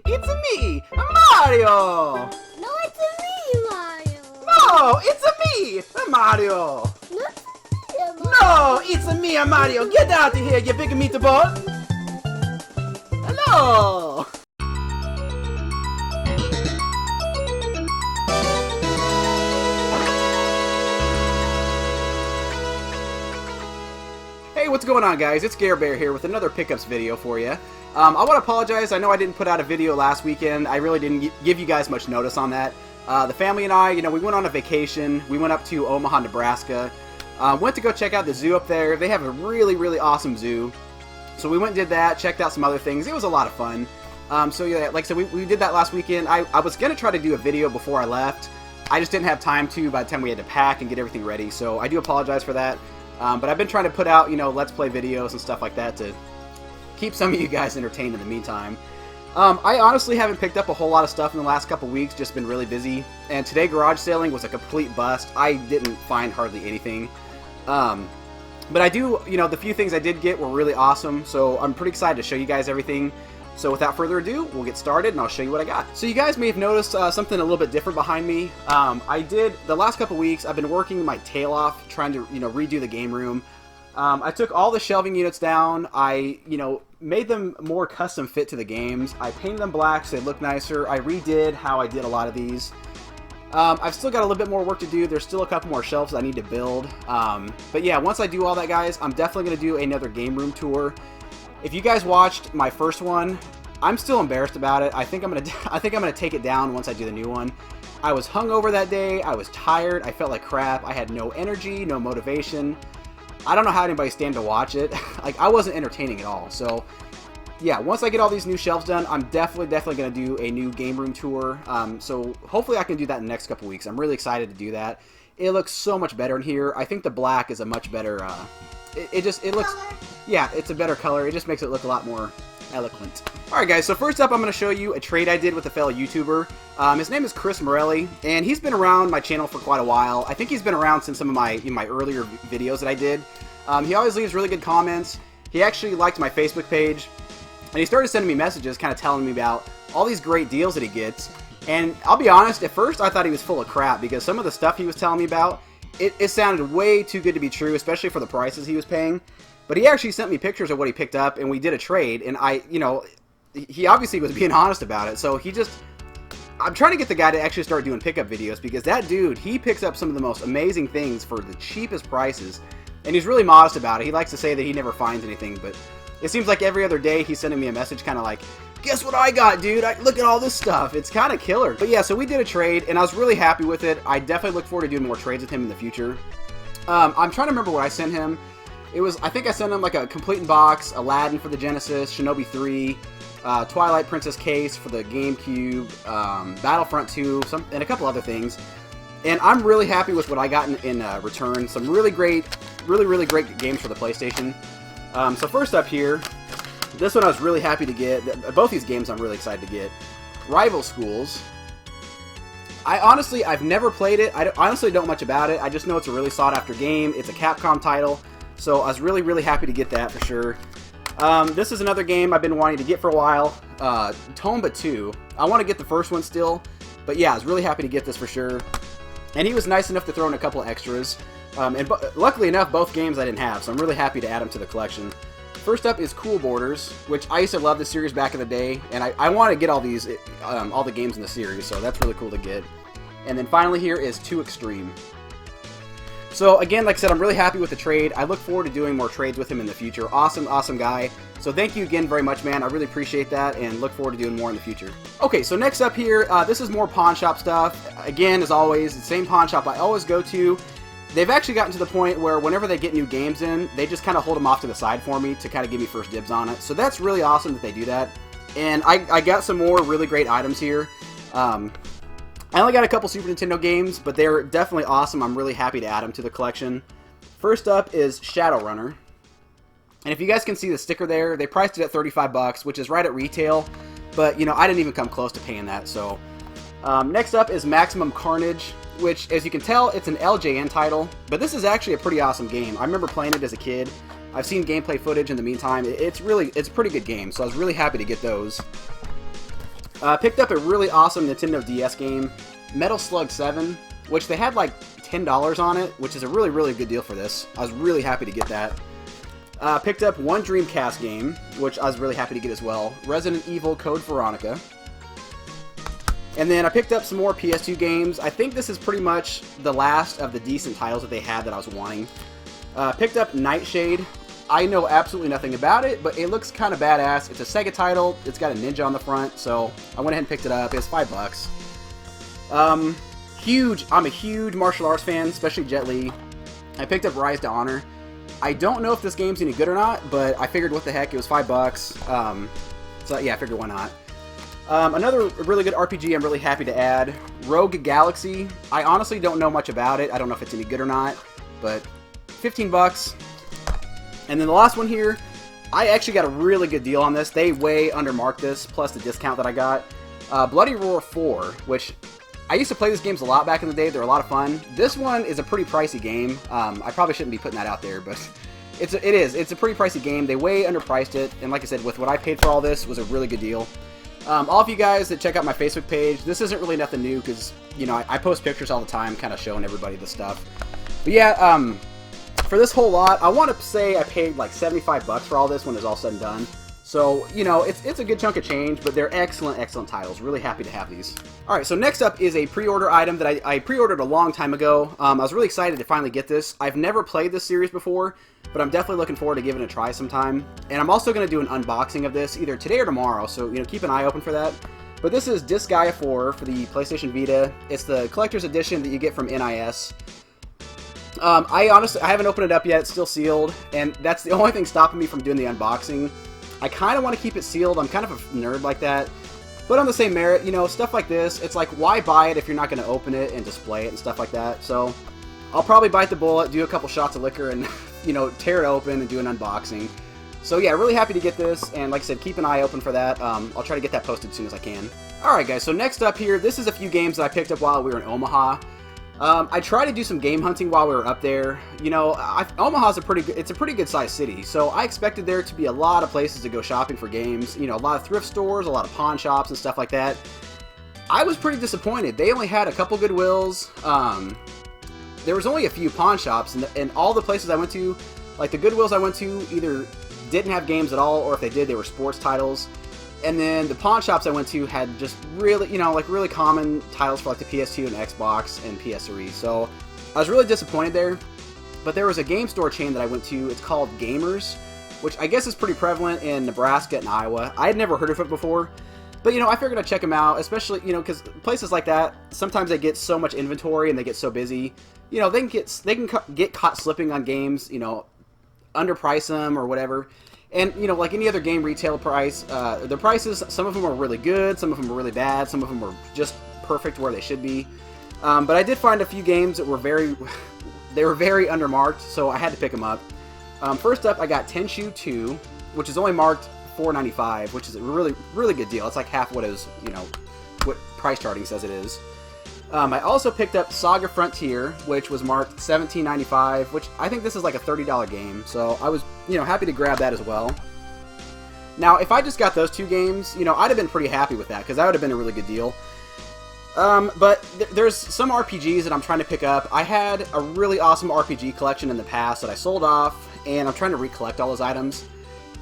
It's me, Mario! No, it's me, Mario! No, it's me, Mario! No, it's No, it's me, Mario! me, Mario! Get out of here, you big meatball! Hello! Hey, what's going on, guys? It's Gare here with another pickups video for you. I want to apologize. I know I didn't put out a video last weekend. I really didn't give you guys much notice on that. The family and I, we went on a vacation. We went up to Omaha, Nebraska. Went to go check out the zoo up there. They have a really, really awesome zoo. So we went and did that, checked out some other things. It was a lot of fun. So yeah, like I said, we did that last weekend. I was going to try to do a video before I left. I just didn't have time to by the time we had to pack and get everything ready. So I do apologize for that. But I've been trying to put out, Let's Play videos and stuff like that to keep some of you guys entertained in the meantime. I honestly haven't picked up a whole lot of stuff in the last couple weeks, just been really busy. And today garage sailing was a complete bust. I didn't find hardly anything. But I do, the few things I did get were really awesome, so I'm pretty excited to show you guys everything. So without further ado, we'll get started and I'll show you what I got. So you guys may have noticed something a little bit different behind me. The last couple weeks, I've been working my tail off trying to, redo the game room. I took all the shelving units down. I, made them more custom fit to the games. I painted them black so they look nicer. I redid how I did a lot of these. I've still got a little bit more work to do. There's still a couple more shelves I need to build. But yeah, once I do all that, guys, I'm definitely going to do another game room tour. If you guys watched my first one, I'm still embarrassed about it. I think I'm gonna take it down once I do the new one. I was hungover that day. I was tired. I felt like crap. I had no energy, no motivation. I don't know how anybody stand to watch it. Like, I wasn't entertaining at all. So yeah, once I get all these new shelves done, I'm definitely going to do a new game room tour. So hopefully I can do that in the next couple weeks. I'm really excited to do that. It looks so much better in here. I think the black is a much better, it looks, yeah, it's a better color. It just makes it look a lot more eloquent. Alright guys, so first up I'm going to show you a trade I did with a fellow YouTuber. His name is Chris Morelli, and he's been around my channel for quite a while. I think he's been around since some of my earlier videos that I did. He always leaves really good comments. He actually liked my Facebook page, and he started sending me messages kind of telling me about all these great deals that he gets. And I'll be honest, at first I thought he was full of crap because some of the stuff he was telling me about, it sounded way too good to be true, especially for the prices he was paying. But he actually sent me pictures of what he picked up, and we did a trade, and he obviously was being honest about it. So I'm trying to get the guy to actually start doing pickup videos because that dude, he picks up some of the most amazing things for the cheapest prices, and he's really modest about it. He likes to say that he never finds anything, but it seems like every other day he's sending me a message kind of like, guess what I got, dude? Look at all this stuff. It's kind of killer. But yeah, so we did a trade, and I was really happy with it. I definitely look forward to doing more trades with him in the future. I'm trying to remember what I sent him. I think I sent him like a complete in box, Aladdin for the Genesis, Shinobi 3, Twilight Princess case for the GameCube, Battlefront 2, and a couple other things. And I'm really happy with what I got in return. Some really great games for the PlayStation. So first up here, this one I was really happy to get. Both these games I'm really excited to get. Rival Schools. I've never played it. I honestly don't know much about it. I just know it's a really sought after game. It's a Capcom title. So I was really happy to get that for sure. This is another game I've been wanting to get for a while. Tomba 2. I want to get the first one still. But yeah, I was really happy to get this for sure. And he was nice enough to throw in a couple of extras. Luckily enough, both games I didn't have, so I'm really happy to add them to the collection. First up is Cool Borders, which I used to love this series back in the day, and I want to get all these, all the games in the series, so that's really cool to get. And then finally here is Too Extreme. So again, like I said, I'm really happy with the trade. I look forward to doing more trades with him in the future. Awesome guy. So thank you again very much, man. I really appreciate that and look forward to doing more in the future. Okay, so next up here, this is more pawn shop stuff. Again, as always, the same pawn shop I always go to. They've actually gotten to the point where whenever they get new games in, they just kind of hold them off to the side for me to kind of give me first dibs on it. So that's really awesome that they do that. And I got some more really great items here. I only got a couple Super Nintendo games, but they're definitely awesome. I'm really happy to add them to the collection. First up is Shadowrunner. And if you guys can see the sticker there, they priced it at 35 bucks, which is right at retail. But, I didn't even come close to paying that. So next up is Maximum Carnage, which, as you can tell, it's an LJN title. But this is actually a pretty awesome game. I remember playing it as a kid. I've seen gameplay footage in the meantime. It's a pretty good game, so I was really happy to get those. Picked up a really awesome Nintendo DS game, Metal Slug 7, which they had like $10 on it, which is a really, really good deal for this. I was really happy to get that. Picked up one Dreamcast game, which I was really happy to get as well, Resident Evil Code Veronica. And then I picked up some more PS2 games. I think this is pretty much the last of the decent titles that they had that I was wanting. Picked up Nightshade. I know absolutely nothing about it, but it looks kind of badass. It's a Sega title. It's got a ninja on the front, so I went ahead and picked it up. It's $5. I'm a huge martial arts fan, especially Jet Li. I picked up Rise to Honor. I don't know if this game's any good or not, but I figured what the heck, it was $5. So yeah, I figured why not. Another really good RPG I'm really happy to add, Rogue Galaxy. I honestly don't know much about it. I don't know if it's any good or not, but $15. And then the last one here, I actually got a really good deal on this. They way undermarked this, plus the discount that I got. Bloody Roar 4, which I used to play these games a lot back in the day. They're a lot of fun. This one is a pretty pricey game. I probably shouldn't be putting that out there, but it is. It's a pretty pricey game. They way underpriced it, and like I said, with what I paid for all this, was a really good deal. All of you guys that check out my Facebook page, this isn't really nothing new because, you know, I post pictures all the time, kind of showing everybody the stuff. But yeah, for this whole lot, I want to say I paid like $75 for all this when it's all said and done. So, you know, it's a good chunk of change, but they're excellent, excellent titles. Really happy to have these. Alright, so next up is a pre-order item that I pre-ordered a long time ago. I was really excited to finally get this. I've never played this series before, but I'm definitely looking forward to giving it a try sometime. And I'm also going to do an unboxing of this either today or tomorrow, so, you know, keep an eye open for that. But this is Disgaea 4 for the PlayStation Vita. It's the collector's edition that you get from NIS. I haven't opened it up yet. It's still sealed, and that's the only thing stopping me from doing the unboxing. I kind of want to keep it sealed. I'm kind of a nerd like that. But on the same merit, you know, stuff like this, it's like, why buy it if you're not going to open it and display it and stuff like that? So I'll probably bite the bullet, do a couple shots of liquor, and, you know, tear it open and do an unboxing. So yeah, really happy to get this, and like I said, keep an eye open for that. I'll try to get that posted as soon as I can. Alright guys, so next up here, this is a few games that I picked up while we were in Omaha. I tried to do some game hunting while we were up there. You know, Omaha's a pretty good sized city, so I expected there to be a lot of places to go shopping for games. You know, a lot of thrift stores, a lot of pawn shops and stuff like that. I was pretty disappointed. They only had a couple Goodwills. There was only a few pawn shops, and all the places I went to, like the Goodwills I went to, either didn't have games at all, or if they did, they were sports titles. And then the pawn shops I went to had just really, you know, like really common titles for like the PS2 and Xbox and PS3. So I was really disappointed there. But there was a game store chain that I went to. It's called Gamers, which I guess is pretty prevalent in Nebraska and Iowa. I had never heard of it before. But, you know, I figured I'd check them out, especially, you know, because places like that, sometimes they get so much inventory and they get so busy. You know, they can get caught slipping on games, you know, underprice them or whatever. And, you know, like any other game retail price, the prices, some of them are really good, some of them are really bad, some of them are just perfect where they should be. But I did find a few games that were very undermarked, so I had to pick them up. First up, I got Tenchu 2, which is only marked $4.95, which is a really, really good deal. It's like half what is, you know, what price charting says it is. I also picked up Saga Frontier, which was marked $17.95, which I think this is like a $30 game, so I was, you know, happy to grab that as well. Now, if I just got those two games, you know, I'd have been pretty happy with that, because that would have been a really good deal. But there's some RPGs that I'm trying to pick up. I had a really awesome RPG collection in the past that I sold off, and I'm trying to recollect all those items.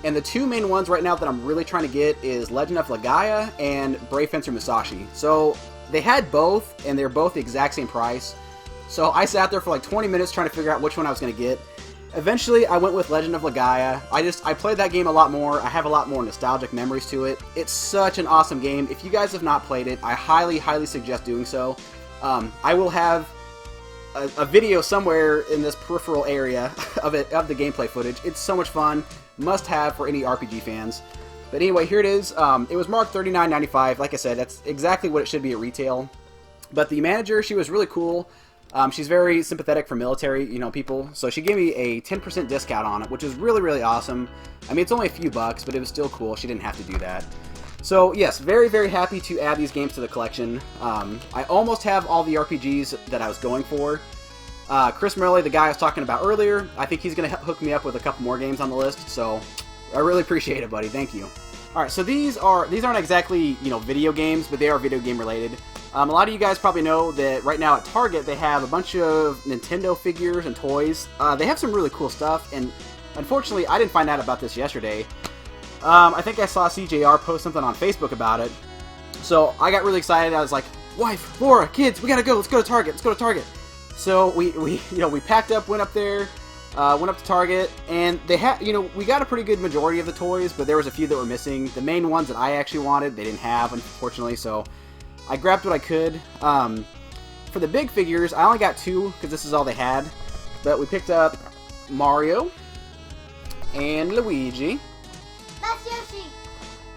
And the two main ones right now that I'm really trying to get is Legend of Legaia and Brave Fencer Musashi. So they had both, and they're both the exact same price. So I sat there for like 20 minutes trying to figure out which one I was going to get. Eventually, I went with Legend of Legaia. I played that game a lot more. I have a lot more nostalgic memories to it. It's such an awesome game. If you guys have not played it, I highly, highly suggest doing so. I will have a video somewhere in this peripheral area of the gameplay footage. It's so much fun. Must have for any RPG fans. But anyway, here it is. It was marked $39.95. Like I said, that's exactly what it should be at retail. But the manager, she was really cool. She's very sympathetic for military, you know, people. So she gave me a 10% discount on it, which is really, really awesome. I mean, it's only a few bucks, but it was still cool. She didn't have to do that. So yes, very, very happy to add these games to the collection. I almost have all the RPGs that I was going for. Chris Murley, the guy I was talking about earlier, I think he's going to hook me up with a couple more games on the list. So I really appreciate it, buddy. Thank you. Alright, so these aren't exactly, video games, but they are video game related. A lot of you guys probably know that right now at Target they have a bunch of Nintendo figures and toys. They have some really cool stuff, and unfortunately I didn't find out about this yesterday. I think I saw CJR post something on Facebook about it. So I got really excited. I was like, wife, Laura, kids, we gotta go. Let's go to Target. Let's go to Target. So we packed up, went up there, went up to Target, and they had, we got a pretty good majority of the toys, but there was a few that were missing. The main ones that I actually wanted, they didn't have, unfortunately, so I grabbed what I could. For the big figures, I only got 2, because this is all they had, but we picked up Mario and Luigi. That's Yoshi.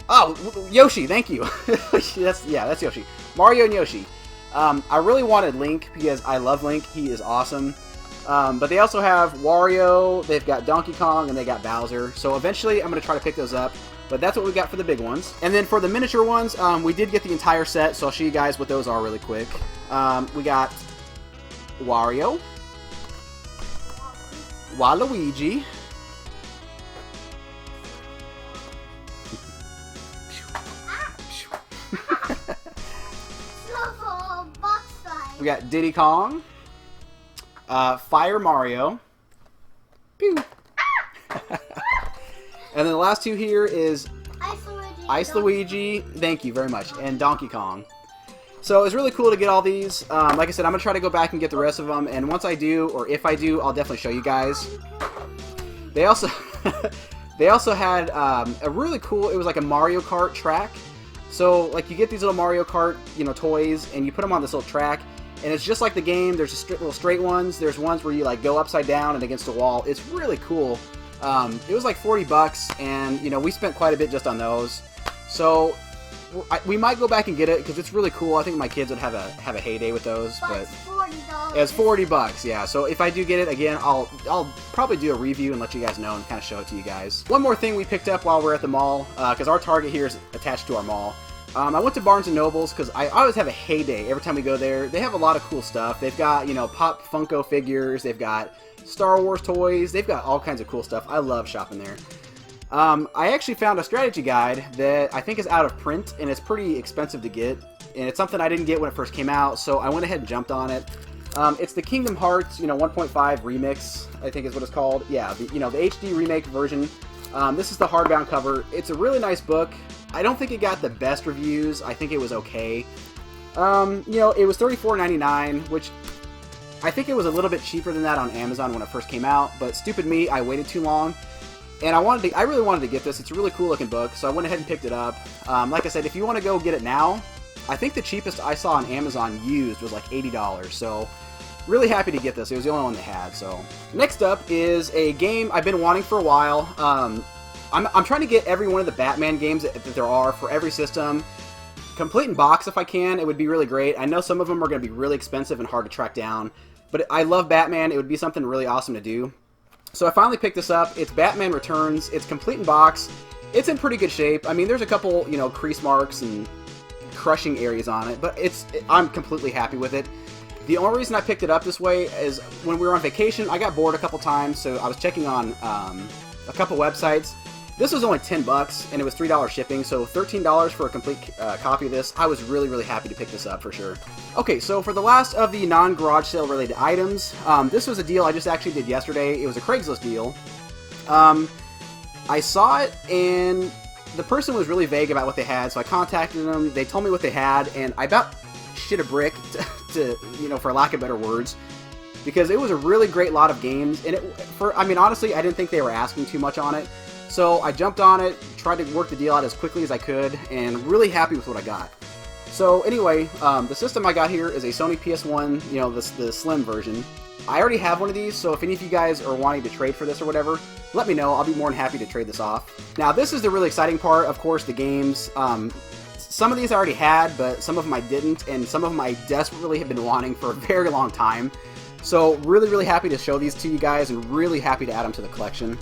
Oh, Yoshi, thank you. That's Yoshi. Mario and Yoshi. I really wanted Link, because I love Link. He is awesome. But they also have Wario, they've got Donkey Kong, and they got Bowser. So eventually I'm going to try to pick those up. But that's what we got for the big ones. And then for the miniature ones, we did get the entire set, so I'll show you guys what those are really quick. We got Wario, Waluigi, we got Diddy Kong, Fire Mario, pew. And then the last 2 here is Ice Luigi, thank you very much, and Donkey Kong. So it's really cool to get all these. Like I said, I'm going to try to go back and get the rest of them, and once I do, or if I do, I'll definitely show you guys. They also they also had a really cool, it was like a Mario Kart track. So like you get these little Mario Kart, toys, and you put them on this little track, and it's just like the game. There's little straight ones. There's ones where you like go upside down and against a wall. It's really cool. It was like $40, and we spent quite a bit just on those. So we might go back and get it because it's really cool. I think my kids would have a heyday with those. But it's $40. It's $40, yeah. So if I do get it again, I'll probably do a review and let you guys know and kind of show it to you guys. One more thing we picked up while we're at the mall, because our Target here is attached to our mall. I went to Barnes & Noble's because I always have a heyday every time we go there. They have a lot of cool stuff. They've got, Pop Funko figures. They've got Star Wars toys. They've got all kinds of cool stuff. I love shopping there. I actually found a strategy guide that I think is out of print, and it's pretty expensive to get. And it's something I didn't get when it first came out, so I went ahead and jumped on it. It's the Kingdom Hearts, 1.5 remix, I think is what it's called. Yeah, the HD remake version. This is the hardbound cover. It's a really nice book. I don't think it got the best reviews. I think it was okay. It was $34.99, which I think it was a little bit cheaper than that on Amazon when it first came out, but stupid me, I waited too long. And I really wanted to get this. It's a really cool looking book, so I went ahead and picked it up. Like I said, if you want to go get it now, I think the cheapest I saw on Amazon used was like $80, so really happy to get this. It was the only one they had. So next up is a game I've been wanting for a while. I'm trying to get every one of the Batman games that there are for every system. Complete in box if I can. It would be really great. I know some of them are going to be really expensive and hard to track down, but I love Batman. It would be something really awesome to do. So I finally picked this up. It's Batman Returns. It's complete in box. It's in pretty good shape. I mean, there's a couple, crease marks and crushing areas on it, but I'm completely happy with it. The only reason I picked it up this way is when we were on vacation, I got bored a couple times, so I was checking on a couple websites. This was only $10, and it was $3 shipping, so $13 for a complete copy of this. I was really, really happy to pick this up for sure. Okay, so for the last of the non-garage sale related items, this was a deal I just actually did yesterday. It was a Craigslist deal. I saw it, and the person was really vague about what they had, so I contacted them. They told me what they had, and I about shit a brick, for lack of better words, because it was a really great lot of games, and honestly, I didn't think they were asking too much on it. So I jumped on it, tried to work the deal out as quickly as I could, and really happy with what I got. So anyway, the system I got here is a Sony PS1, the slim version. I already have one of these, so if any of you guys are wanting to trade for this or whatever, let me know. I'll be more than happy to trade this off. Now this is the really exciting part, of course, the games. Some of these I already had, but some of them I didn't, and some of them I desperately have been wanting for a very long time. So really, really happy to show these to you guys, and really happy to add them to the collection.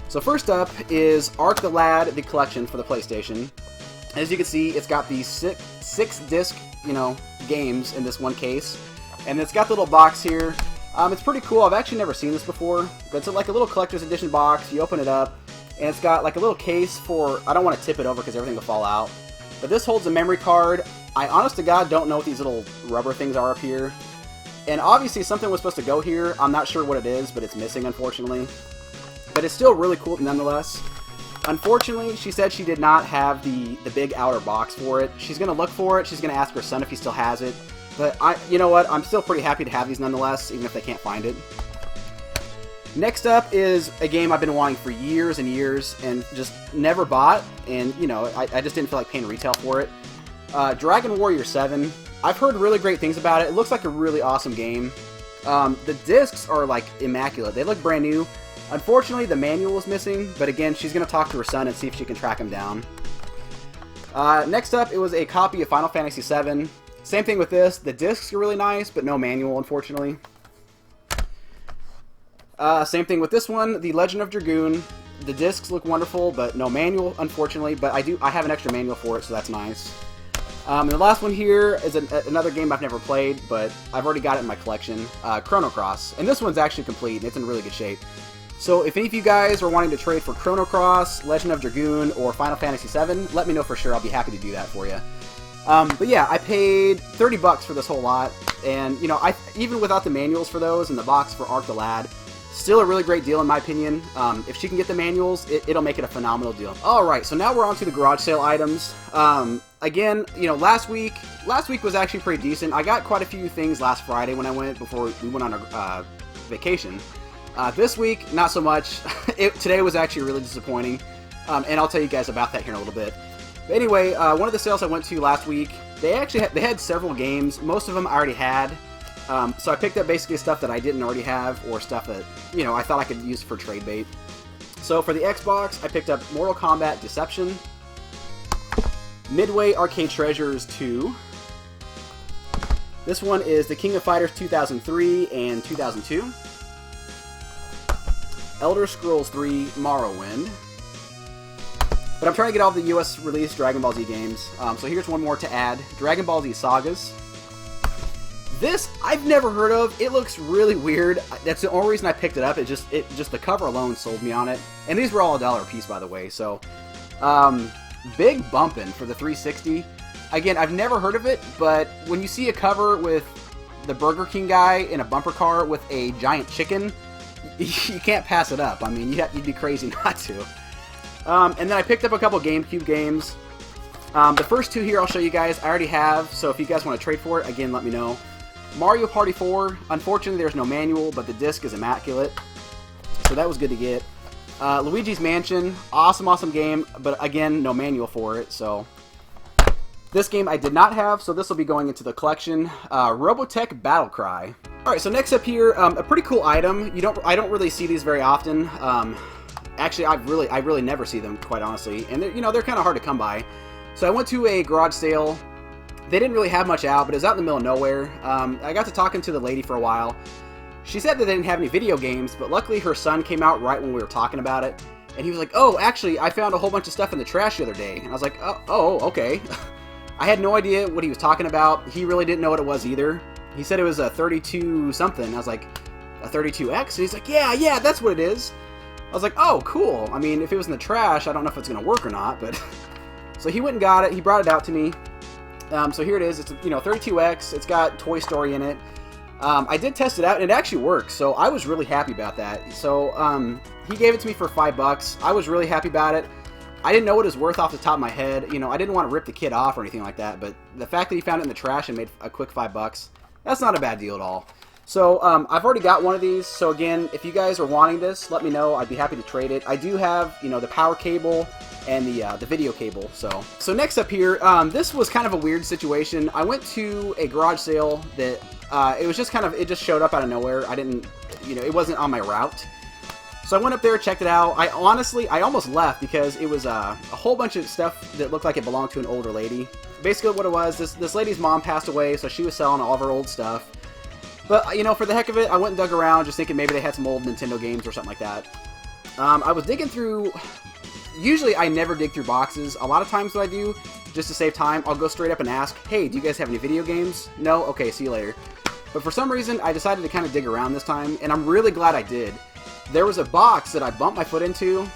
So first up is Ark the Lad, the collection for the PlayStation. As you can see, it's got these six disc, games in this one case. And it's got the little box here. It's pretty cool. I've actually never seen this before. But it's like a little collector's edition box. You open it up, and it's got like a little case for, I don't want to tip it over because everything will fall out, but this holds a memory card. I honest to God don't know what these little rubber things are up here, and obviously something was supposed to go here. I'm not sure what it is, but it's missing, unfortunately, but it's still really cool nonetheless. Unfortunately, she said she did not have the big outer box for it. She's going to look for it. She's going to ask her son if he still has it. But you know what? I'm still pretty happy to have these nonetheless, even if they can't find it. Next up is a game I've been wanting for years and years and just never bought. And, you know, I just didn't feel like paying retail for it. Dragon Warrior 7. I've heard really great things about it. It looks like a really awesome game. The discs are, like, immaculate. They look brand new. Unfortunately, the manual is missing, but again, she's going to talk to her son and see if she can track him down. Next up, it was a copy of Final Fantasy VII. Same thing with this. The discs are really nice, but no manual, unfortunately. Same thing with this one, The Legend of Dragoon. The discs look wonderful, but no manual, unfortunately, but I have an extra manual for it, so that's nice. And the last one here is another game I've never played, but I've already got it in my collection, Chrono Cross. And this one's actually complete, and it's in really good shape. So if any of you guys are wanting to trade for Chrono Cross, Legend of Dragoon, or Final Fantasy VII, let me know for sure. I'll be happy to do that for you. But yeah, I paid $30 for this whole lot, and you know, even without the manuals for those and the box for Ark the Lad, still a really great deal in my opinion. If she can get the manuals, it'll make it a phenomenal deal. Alright, so now we're on to the garage sale items. Again, you know, last week was actually pretty decent. I got quite a few things last Friday when I went, before we went on a vacation. This week, not so much. Today was actually really disappointing, and I'll tell you guys about that here in a little bit. But anyway, one of the sales I went to last week, they actually they had several games. Most of them I already had, so I picked up basically stuff that I didn't already have, or stuff that, you know, I thought I could use for trade bait. So for the Xbox, I picked up Mortal Kombat Deception, Midway Arcade Treasures 2. This one is the King of Fighters 2003 and 2002. Elder Scrolls 3 Morrowind. But I'm trying to get all the US released Dragon Ball Z games. So here's one more to add. Dragon Ball Z Sagas. This, I've never heard of. It looks really weird. That's the only reason I picked it up. It just the cover alone sold me on it. And these were all $1 a piece, by the way. So, big bumpin' for the 360. Again, I've never heard of it, but when you see a cover with the Burger King guy in a bumper car with a giant chicken, you can't pass it up. I mean, you'd be crazy not to. And then I picked up a couple GameCube games. The first two here I'll show you guys I already have, so if you guys want to trade for it, again, let me know. Mario Party 4, unfortunately there's no manual, but the disc is immaculate, so that was good to get. Luigi's Mansion, awesome game, but again, no manual for it, so... This game I did not have, so this will be going into the collection. Robotech Battle Cry. Alright, so next up here, a pretty cool item. I don't really see these very often. Actually, I really never see them, quite honestly. And they're kind of hard to come by. So I went to a garage sale. They didn't really have much out, but it was out in the middle of nowhere. I got to talking to the lady for a while. She said that they didn't have any video games, but luckily her son came out right when we were talking about it. And he was like, oh, actually, I found a whole bunch of stuff in the trash the other day. And I was like, oh okay. I had no idea what he was talking about. He really didn't know what it was either. He said it was a 32 something. I was like, a 32X? And he's like, yeah, that's what it is. I was like, oh, cool. I mean, if it was in the trash, I don't know if it's going to work or not, but... So he went and got it. He brought it out to me. So here it is. It's, 32X. It's got Toy Story in it. I did test it out, and it actually works, so I was really happy about that. So, he gave it to me for $5. I was really happy about it. I didn't know what it was worth off the top of my head. I didn't want to rip the kid off or anything like that, but the fact that he found it in the trash and made a quick $5, that's not a bad deal at all. So, I've already got one of these, so again, if you guys are wanting this, let me know. I'd be happy to trade it. I do have, the power cable and the video cable, So next up here, this was kind of a weird situation. I went to a garage sale that, it was just it just showed up out of nowhere. I didn't, it wasn't on my route. So I went up there, checked it out. I almost left because it was a whole bunch of stuff that looked like it belonged to an older lady. Basically what it was, this lady's mom passed away, so she was selling all of her old stuff. But, for the heck of it, I went and dug around just thinking maybe they had some old Nintendo games or something like that. I was digging through... Usually I never dig through boxes. A lot of times what I do, just to save time, I'll go straight up and ask, hey, do you guys have any video games? No? Okay, see you later. But for some reason, I decided to kind of dig around this time, and I'm really glad I did. There was a box that I bumped my foot into.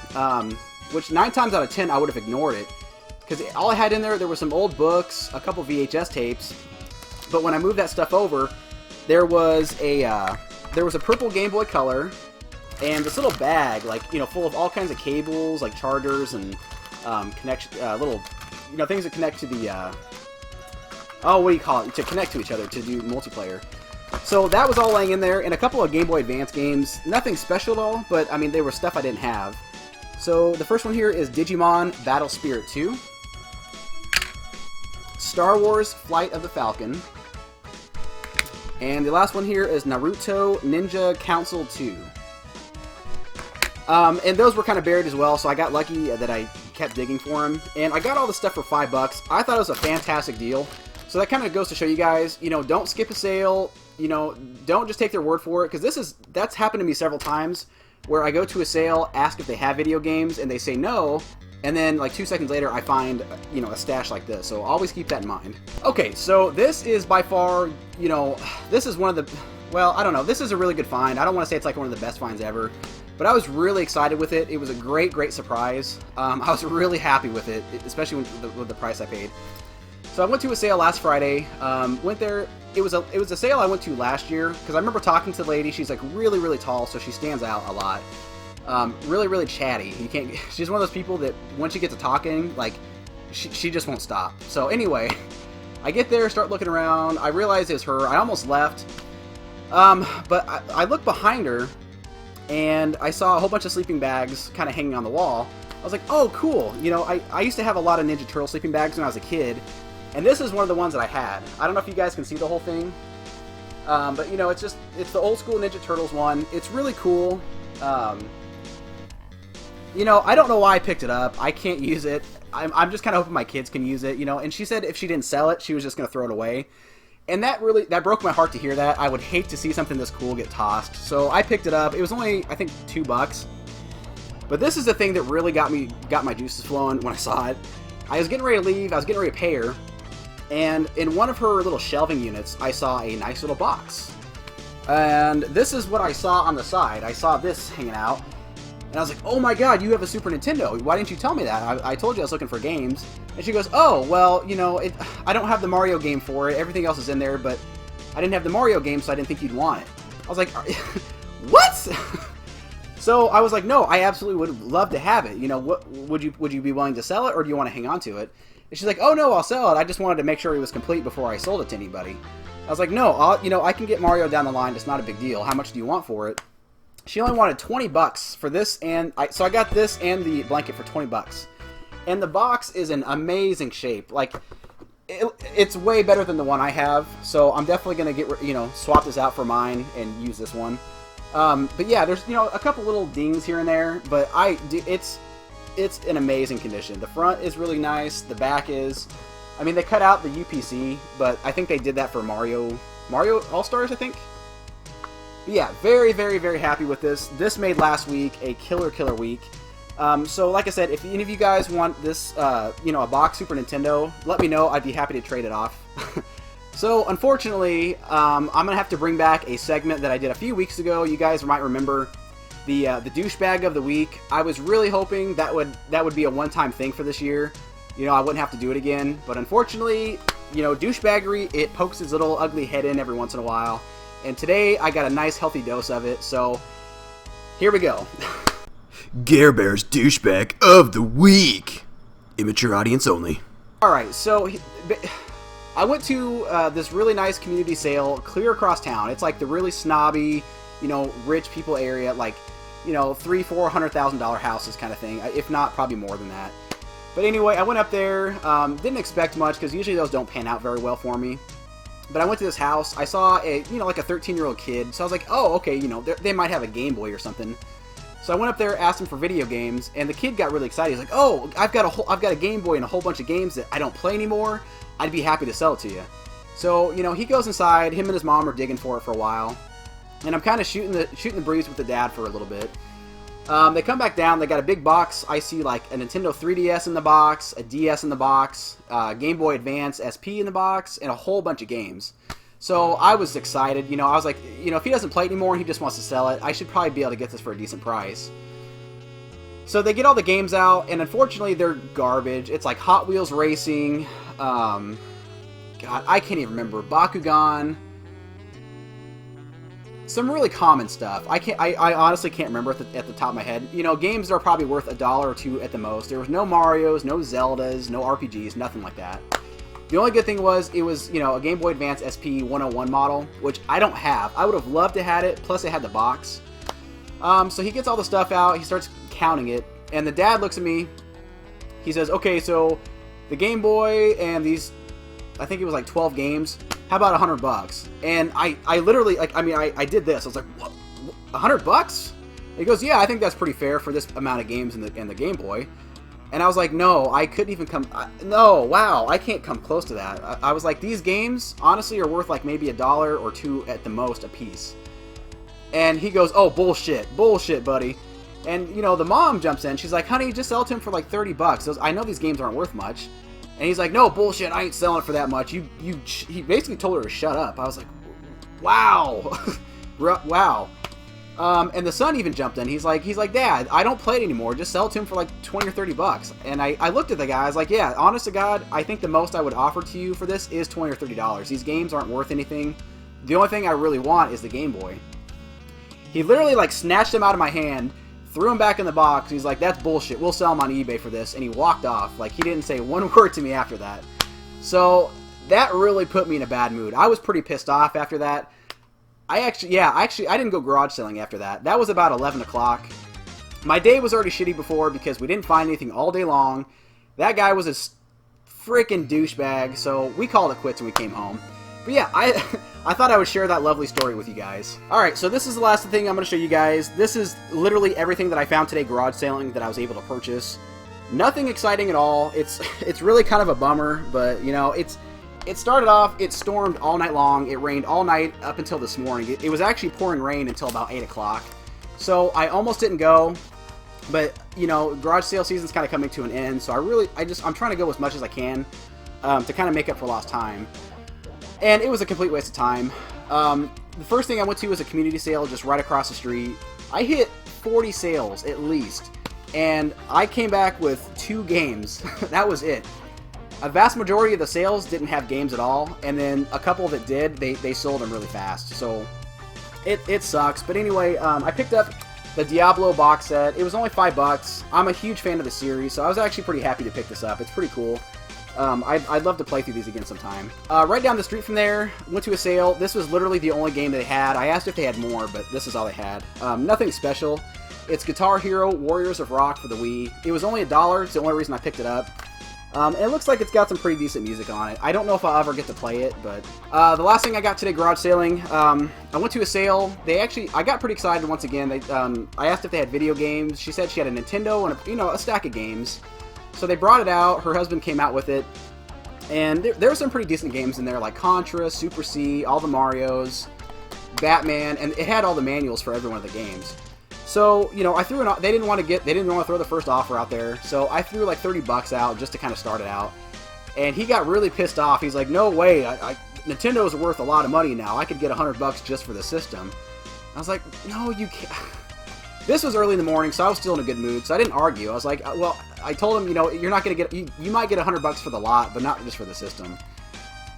which 9 times out of 10 I would have ignored it. Because all I had in there were some old books, a couple VHS tapes, but when I moved that stuff over, there was a purple Game Boy Color, and this little bag, like, you know, full of all kinds of cables, like chargers and little, you know, things that connect to the, oh, what do you call it? To connect to each other to do multiplayer. So that was all laying in there, and a couple of Game Boy Advance games. Nothing special at all, but I mean, they were stuff I didn't have. So the first one here is Digimon Battle Spirit 2, Star Wars Flight of the Falcon, and the last one here is Naruto Ninja Council 2. And those were kind of buried as well, so I got lucky that I kept digging for them. And I got all this stuff for $5. I thought it was a fantastic deal. So that kind of goes to show you guys, you know, don't skip a sale. You know, don't just take their word for it, because that's happened to me several times, where I go to a sale, ask if they have video games, and they say no, and then like 2 seconds later I find, you know, a stash like this. So always keep that in mind. Okay, so this is by far, you know, this is one of the, well, I don't know, this is a really good find. I don't want to say it's like one of the best finds ever, but I was really excited with it. It was a great surprise. I was really happy with it, especially with the price I paid. So I went to a sale last Friday. Went there. It was a sale I went to last year, because I remember talking to the lady. She's like really tall, so she stands out a lot. Really chatty. You can't. She's one of those people that once you get to talking, like she just won't stop. So anyway, I get there, start looking around. I realize it's her. I almost left, but I looked behind her, and I saw a whole bunch of sleeping bags kind of hanging on the wall. I was like, oh, cool. You know, I used to have a lot of Ninja Turtle sleeping bags when I was a kid. And this is one of the ones that I had. I don't know if you guys can see the whole thing. But, you know, it's the old school Ninja Turtles one. It's really cool. You know, I don't know why I picked it up. I can't use it. I'm just kind of hoping my kids can use it, you know. And she said if she didn't sell it, she was just going to throw it away. And that broke my heart to hear that. I would hate to see something this cool get tossed. So I picked it up. It was only, I think, $2. But this is the thing that really got my juices flowing when I saw it. I was getting ready to leave. I was getting ready to pay her. And in one of her little shelving units, I saw a nice little box. And this is what I saw on the side. I saw this hanging out. And I was like, oh my god, you have a Super Nintendo. Why didn't you tell me that? I told you I was looking for games. And she goes, oh, well, you know, I don't have the Mario game for it. Everything else is in there, but I didn't have the Mario game, so I didn't think you'd want it. I was like, what? So I was like, no, I absolutely would love to have it. You know, what would you be willing to sell it, or do you want to hang on to it? And she's like, oh no, I'll sell it. I just wanted to make sure it was complete before I sold it to anybody. I was like, no, you know, I can get Mario down the line. It's not a big deal. How much do you want for it? She only wanted $20 for this, and so I got this and the blanket for $20. And the box is in amazing shape. Like, it's way better than the one I have. So I'm definitely gonna get, you know, swap this out for mine and use this one. But yeah, there's, you know, a couple little dings here and there, but it's in amazing condition. The front is really nice. The back is, I mean, they cut out the UPC, but I think they did that for Mario All-Stars, I think. But yeah, very happy with this. This made last week a killer week. So like I said, if any of you guys want this, you know, a box Super Nintendo, let me know. I'd be happy to trade it off. So unfortunately, I'm gonna have to bring back a segment that I did a few weeks ago. You guys might remember the douchebag of the week. I was really hoping that would be a one-time thing for this year. You know, I wouldn't have to do it again. But unfortunately, you know, douchebaggery, it pokes its little ugly head in every once in a while. And today, I got a nice healthy dose of it. So here we go. Gare Bear's douchebag of the week. Immature audience only. Alright, so I went to this really nice community sale clear across town. It's like the really snobby, you know, rich people area, like, you know, $300,000-$400,000 houses kind of thing. If not, probably more than that. But anyway, I went up there, didn't expect much because usually those don't pan out very well for me. But I went to this house, I saw like a 13-year-old kid, so I was like, oh, okay, you know, they might have a Game Boy or something. So I went up there, asked him for video games, and the kid got really excited. He's like, oh, I've got a Game Boy and a whole bunch of games that I don't play anymore. I'd be happy to sell it to you. So, you know, he goes inside, him and his mom are digging for it for a while, and I'm kind of shooting the breeze with the dad for a little bit. They come back down, they got a big box. I see like a Nintendo 3DS in the box, a DS in the box, Game Boy Advance SP in the box, and a whole bunch of games. So I was excited, you know, I was like, you know, if he doesn't play it anymore and he just wants to sell it, I should probably be able to get this for a decent price. So they get all the games out, and unfortunately they're garbage. It's like Hot Wheels Racing, God, I can't even remember, Bakugan, some really common stuff. I honestly can't remember at the top of my head. You know, games are probably worth $1 or $2 at the most. There was no Marios, no Zeldas, no RPGs, nothing like that. The only good thing was, it was, you know, a Game Boy Advance SP 101 model, which I don't have. I would have loved to have it, plus it had the box. So he gets all the stuff out, he starts counting it, and the dad looks at me, he says, okay, so the Game Boy and these, I think it was like 12 games, how about $100? And I literally, like, I mean, I did this, I was like, what, $100? He goes, yeah, I think that's pretty fair for this amount of games in the Game Boy. And I was like, no, I couldn't even come, no, wow, I can't come close to that. I was like, these games, honestly, are worth like maybe $1 or $2 at the most a piece. And he goes, oh, bullshit, buddy. And, you know, the mom jumps in, she's like, honey, just sell it to him for like $30. I know these games aren't worth much. And he's like, no, bullshit, I ain't selling it for that much. He basically told her to shut up. I was like, wow. Wow. And the son even jumped in. He's like, Dad, I don't play it anymore. Just sell it to him for like $20 or $30. And I looked at the guy. I was like, yeah, honest to God, I think the most I would offer to you for this is $20 or $30. These games aren't worth anything. The only thing I really want is the Game Boy. He literally like snatched him out of my hand, threw him back in the box. He's like, that's bullshit. We'll sell him on eBay for this. And he walked off. Like, he didn't say one word to me after that. So that really put me in a bad mood. I was pretty pissed off after that. I didn't go garage selling after that. That was about 11 o'clock. My day was already shitty before because we didn't find anything all day long. That guy was a freaking douchebag, so we called it quits when we came home. But yeah, I thought I would share that lovely story with you guys. Alright, so this is the last thing I'm going to show you guys. This is literally everything that I found today garage selling that I was able to purchase. Nothing exciting at all. It's really kind of a bummer, but you know, it started off, it stormed all night long, it rained all night up until this morning. It was actually pouring rain until about 8 o'clock. So I almost didn't go, but you know, garage sale season's kind of coming to an end, so I'm trying to go as much as I can to kind of make up for lost time. And it was a complete waste of time. The first thing I went to was a community sale just right across the street. I hit 40 sales at least, and I came back with 2 games. That was it. A vast majority of the sales didn't have games at all, and then a couple that did, they sold them really fast. So it sucks. But anyway, I picked up the Diablo box set. It was only $5. I'm a huge fan of the series, so I was actually pretty happy to pick this up. It's pretty cool. I'd love to play through these again sometime. Right down the street from there, went to a sale. This was literally the only game they had. I asked if they had more, but this is all they had. Nothing special. It's Guitar Hero Warriors of Rock for the Wii. It was only $1. It's the only reason I picked it up. And it looks like it's got some pretty decent music on it. I don't know if I'll ever get to play it, but the last thing I got today garage sailing, I went to a sale. I got pretty excited once again. I asked if they had video games. She said she had a Nintendo and a stack of games. So they brought it out. Her husband came out with it, and there were some pretty decent games in there, like Contra, Super C, all the Marios, Batman, and it had all the manuals for every one of the games. So, you know, I threw they didn't want to throw the first offer out there, so I threw like $30 out just to kind of start it out. And he got really pissed off. He's like, no way, Nintendo's worth a lot of money now. I could get $100 just for the system. I was like, no, you can't. This was early in the morning, so I was still in a good mood, so I didn't argue. I was like, well, I told him, you know, you're not going to get, you might get $100 for the lot, but not just for the system.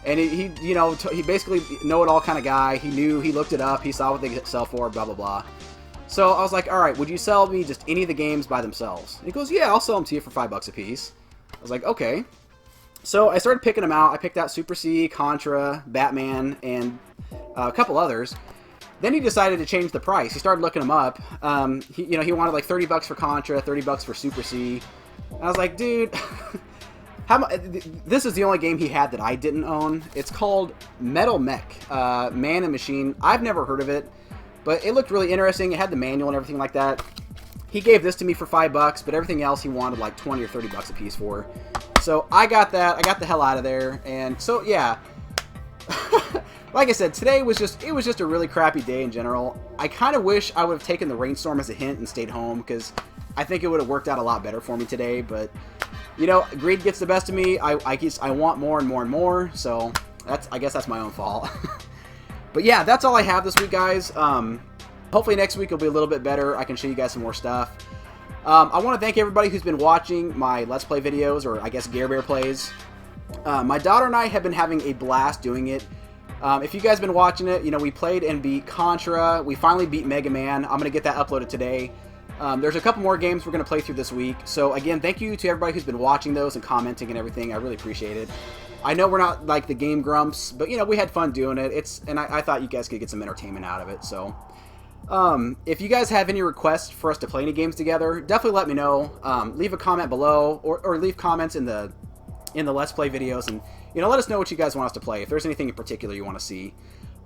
And he you know, he basically know-it-all kind of guy. He looked it up, he saw what they sell for, blah, blah, blah. So I was like, alright, would you sell me just any of the games by themselves? And he goes, yeah, I'll sell them to you for $5 a piece. I was like, okay. So I started picking them out. I picked out Super C, Contra, Batman, and a couple others. Then he decided to change the price. He started looking them up. He wanted like $30 for Contra, $30 for Super C. And I was like, dude, this is the only game he had that I didn't own. It's called Metal Mech, Man and Machine. I've never heard of it, but it looked really interesting. It had the manual and everything like that. He gave this to me for $5, but everything else he wanted like $20 or $30 a piece for. So I got that. I got the hell out of there. And so yeah. Like I said, today was just a really crappy day in general. I kind of wish I would have taken the rainstorm as a hint and stayed home, because I think it would have worked out a lot better for me today. But you know, greed gets the best of me. I want more and more and more. So I guess that's my own fault. But yeah, that's all I have this week, guys. Hopefully next week will be a little bit better. I can show you guys some more stuff. I want to thank everybody who's been watching my Let's Play videos, or I guess Gare Bear plays. My daughter and I have been having a blast doing it. If you guys have been watching it, you know, we played and beat Contra. We finally beat Mega Man. I'm going to get that uploaded today. There's a couple more games we're going to play through this week. So again, thank you to everybody who's been watching those and commenting and everything. I really appreciate it. I know we're not like the Game Grumps, but you know, we had fun doing it. And I thought you guys could get some entertainment out of it. So if you guys have any requests for us to play any games together, definitely let me know. Leave a comment below, or leave comments in the Let's Play videos, and you know, let us know what you guys want us to play. If there's anything in particular you want to see,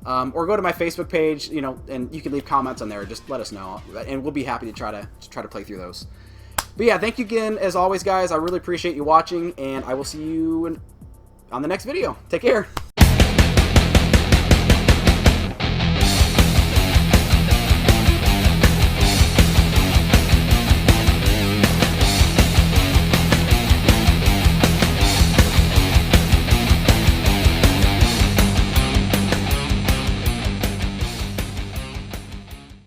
or go to my Facebook page, you know, and you can leave comments on there. Just let us know, and we'll be happy to try to play through those. But yeah, thank you again as always, guys. I really appreciate you watching, and I will see you on the next video. Take care.